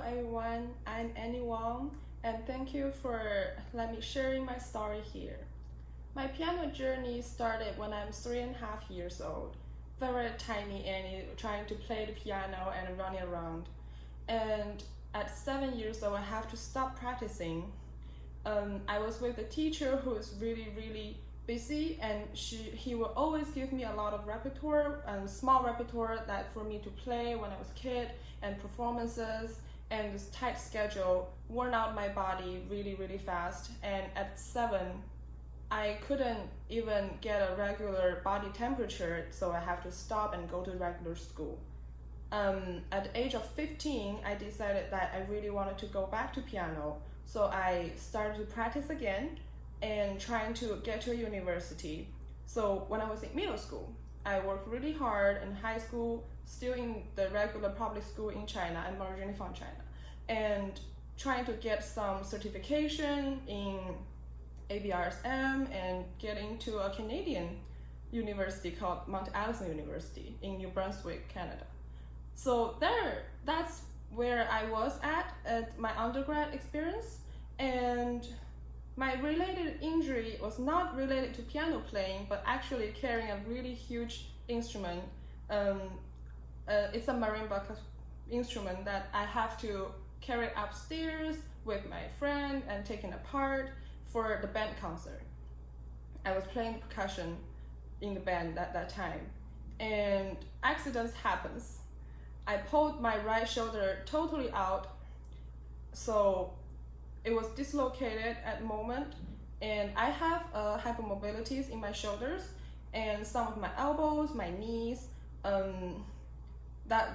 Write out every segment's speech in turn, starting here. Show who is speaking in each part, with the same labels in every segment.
Speaker 1: everyone, I'm Annie Wang, and thank you for letting me sharing my story here. My piano journey started when I'm 3.5 years old, very tiny Annie trying to play the piano and running around. And at 7 years old, I have to stop practicing. I was with a teacher who is really busy, and he will always give me a lot of repertoire and small repertoire that for me to play when I was a kid, and performances, and this tight schedule worn out my body really fast. And at 7, I couldn't even get a regular body temperature, so I have to stop and go to regular school. At the age of 15, I decided that I really wanted to go back to piano, so I started to practice again and trying to get to a university. So when I was in middle school, I worked really hard. In high school, still in the regular public school in China. I'm originally from China, and trying to get some certification in ABRSM and get into a Canadian university called Mount Allison University in New Brunswick, Canada. So that's where I was at my undergrad experience. And my related injury was not related to piano playing, but actually carrying a really huge instrument. It's a marimba instrument that I have to carry upstairs with my friend and take it apart for the band concert. I was playing percussion in the band at that time, and accidents happens. I pulled my right shoulder totally out, so it was dislocated at the moment, and I have hypermobilities in my shoulders and some of my elbows, my knees,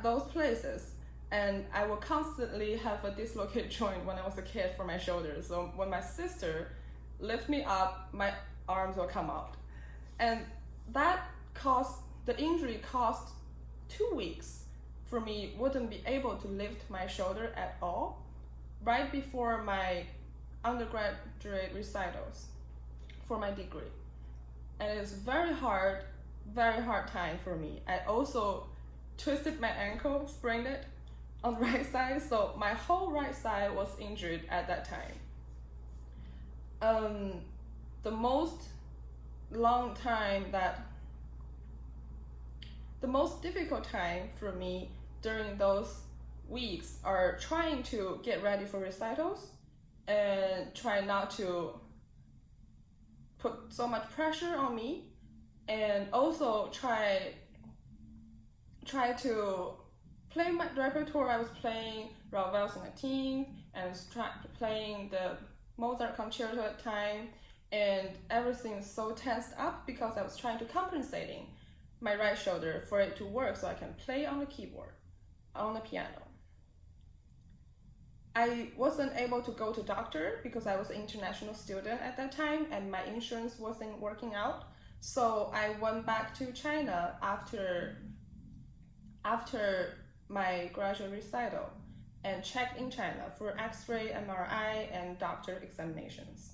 Speaker 1: those places. And I will constantly have a dislocated joint when I was a kid for my shoulders. So when my sister lift me up, my arms will come out. And the injury cost 2 weeks for me, wouldn't be able to lift my shoulder at all, right before my undergraduate recitals for my degree. And it's very hard time for me. I also twisted my ankle, sprained it on the right side, so my whole right side was injured at that time. The most difficult time for me during those weeks are trying to get ready for recitals and try not to put so much pressure on me, and also try to play my repertoire. I was playing Ravel Sonatine and playing the Mozart concerto at the time, and everything is so tensed up because I was trying to compensating my right shoulder for it to work so I can play on the keyboard, on the piano. I wasn't able to go to doctor because I was an international student at that time and my insurance wasn't working out. So I went back to China after my graduate recital and checked in China for X-ray, MRI, and doctor examinations.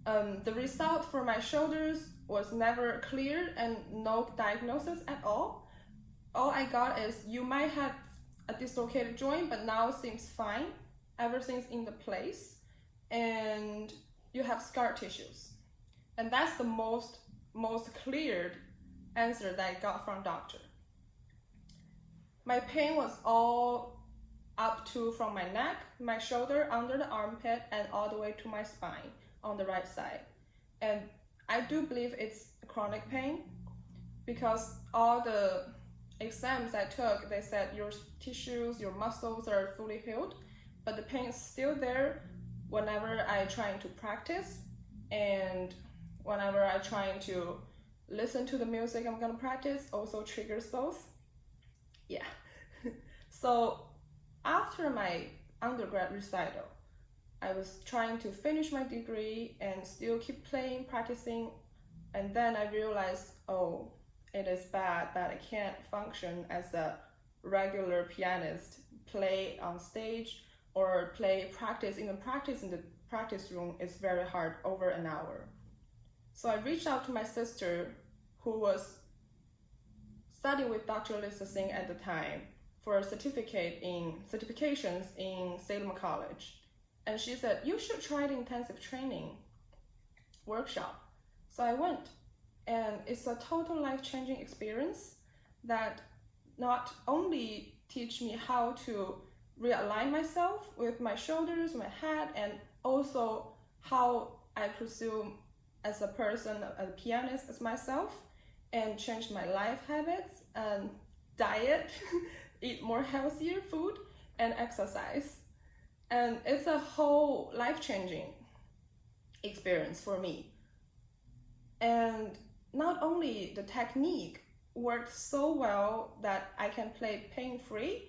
Speaker 1: The result for my shoulders was never cleared and no diagnosis at all. All I got is, you might have a dislocated joint, but now it seems fine. Everything's in the place, and you have scar tissues. And that's the most cleared answer that I got from doctor. My pain was all up to from my neck, my shoulder, under the armpit, and all the way to my spine on the right side. And I do believe it's chronic pain because all the exams I took, they said your tissues, your muscles are fully healed, but the pain is still there whenever I trying to practice and whenever I trying to listen to the music I'm gonna practice, also triggers those. Yeah. So after my undergrad recital, I was trying to finish my degree and still keep playing, practicing, and then I realized, oh, it is bad that I can't function as a regular pianist, play on stage or practice in the practice room is very hard, over an hour. So I reached out to my sister who was studying with Dr. Lisa Singh at the time, for certifications in Salem College. And she said, you should try the intensive training workshop. So I went, and it's a total life-changing experience that not only teach me how to realign myself with my shoulders, my head, and also how I pursue as a person, a pianist as myself, and change my life habits and diet, eat more healthier food, and exercise. And it's a whole life-changing experience for me. And not only the technique worked so well that I can play pain-free,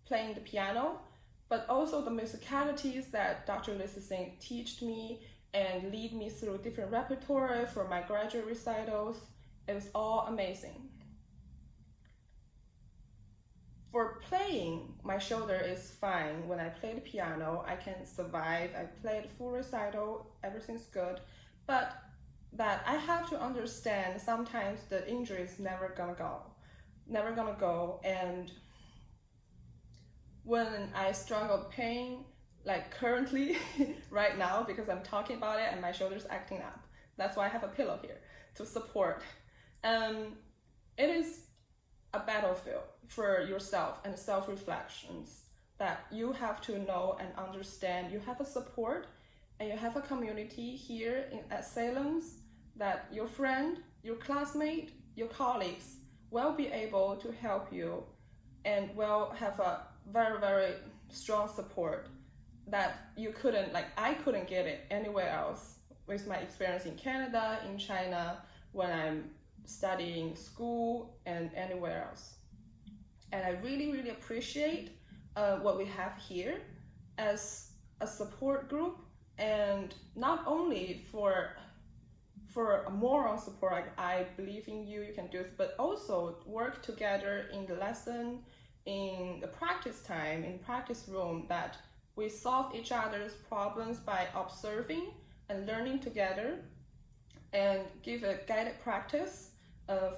Speaker 1: playing the piano, but also the musicalities that Dr. Lisa Singh taught me and lead me through different repertoire for my graduate recitals. It was all amazing. For playing, my shoulder is fine. When I play the piano, I can survive. I played full recital, everything's good. But that I have to understand sometimes the injury is never gonna go. And when I struggle with pain, like currently, right now, because I'm talking about it and my shoulder's acting up. That's why I have a pillow here to support. It is a battlefield for yourself and self-reflections that you have to know and understand. You have a support and you have a community here at Salem's that your friend, your classmate, your colleagues will be able to help you and will have a very, very strong support that you couldn't, like I couldn't get it anywhere else with my experience in Canada, in China, when I'm studying school and anywhere else. And I really, really appreciate what we have here as a support group, and not only for a moral support, like I believe in you, you can do it, but also work together in the lesson, in the practice time, in practice room, that we solve each other's problems by observing and learning together, and give a guided practice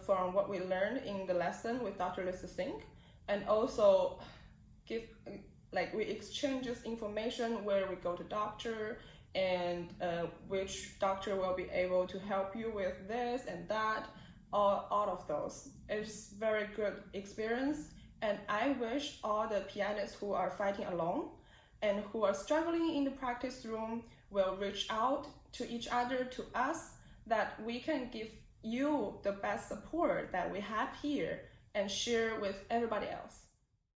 Speaker 1: from what we learned in the lesson with Dr. Lisa Singh, and also give, like we exchange this information where we go to doctor and which doctor will be able to help you with this and that, all of those. It's very good experience, and I wish all the pianists who are fighting alone and who are struggling in the practice room will reach out to each other, to us, that we can give you the best support that we have here and share with everybody else.